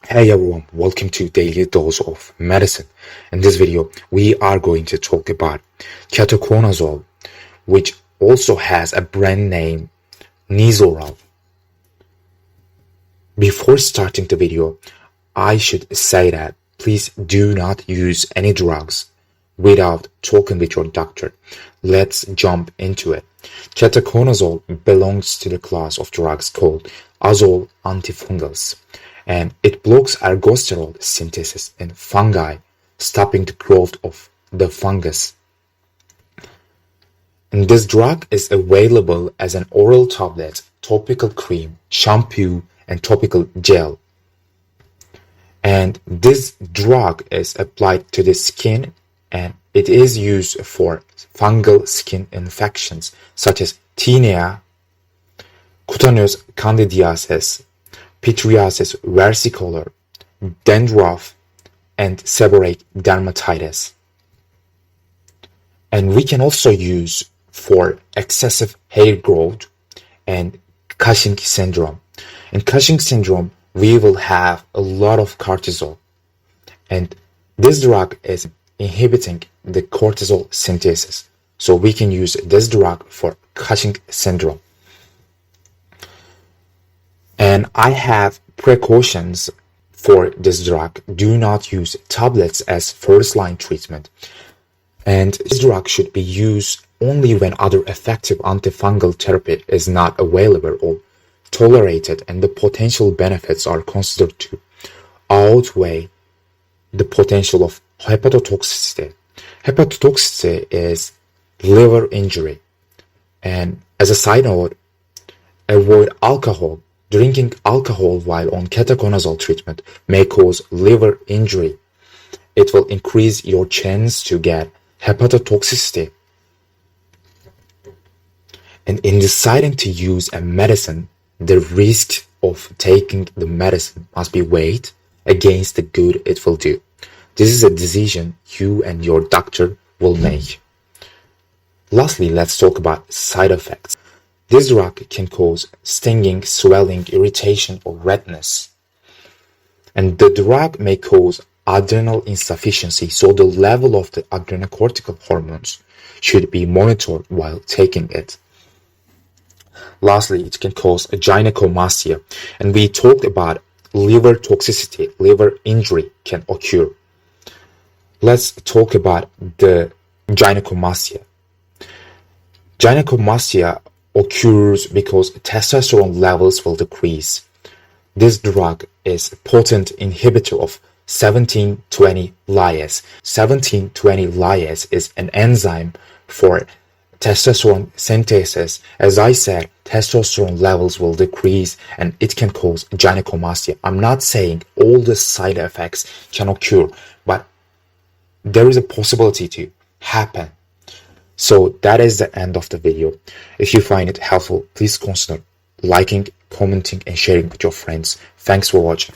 Hey everyone, welcome to Daily Dose of Medicine. In this video, we are going to talk about Ketoconazole, which also has a brand name, Nizoral. Before starting the video, I should say that please do not use any drugs without talking with your doctor. Let's jump into it. Ketoconazole belongs to the class of drugs called azole antifungals, and it blocks ergosterol synthesis in fungi, stopping the growth of the fungus. And this drug is available as an oral tablet, topical cream, shampoo, and topical gel. And this drug is applied to the skin, and it is used for fungal skin infections such as tinea, cutaneous candidiasis, pityriasis versicolor, dandruff, and seborrheic dermatitis. And we can also use for excessive hair growth and Cushing syndrome. In Cushing syndrome, we will have a lot of cortisol, and this drug is inhibiting the cortisol synthesis. So we can use this drug for Cushing syndrome. And I have precautions for this drug. Do not use tablets as first-line treatment. And this drug should be used only when other effective antifungal therapy is not available or tolerated, and the potential benefits are considered to outweigh the potential of hepatotoxicity. Hepatotoxicity is liver injury. And as a side note, avoid alcohol. Drinking alcohol while on ketoconazole treatment may cause liver injury. It will increase your chance to get hepatotoxicity. And in deciding to use a medicine, the risk of taking the medicine must be weighed against the good it will do. This is a decision you and your doctor will make. Lastly, let's talk about side effects. This drug can cause stinging, swelling, irritation, or redness. And the drug may cause adrenal insufficiency, so the level of the adrenocortical hormones should be monitored while taking it. Lastly, it can cause gynecomastia, and we talked about liver toxicity, liver injury can occur. Let's talk about the gynecomastia. Gynecomastia occurs because testosterone levels will decrease. This drug is a potent inhibitor of 17-20 lyase. 17-20 lyase is an enzyme for testosterone synthesis. As I said, testosterone levels will decrease and it can cause gynecomastia. I'm not saying all the side effects can occur, but there is a possibility to happen. So that is the end of the video. If you find it helpful, please consider liking, commenting, and sharing with your friends. Thanks for watching.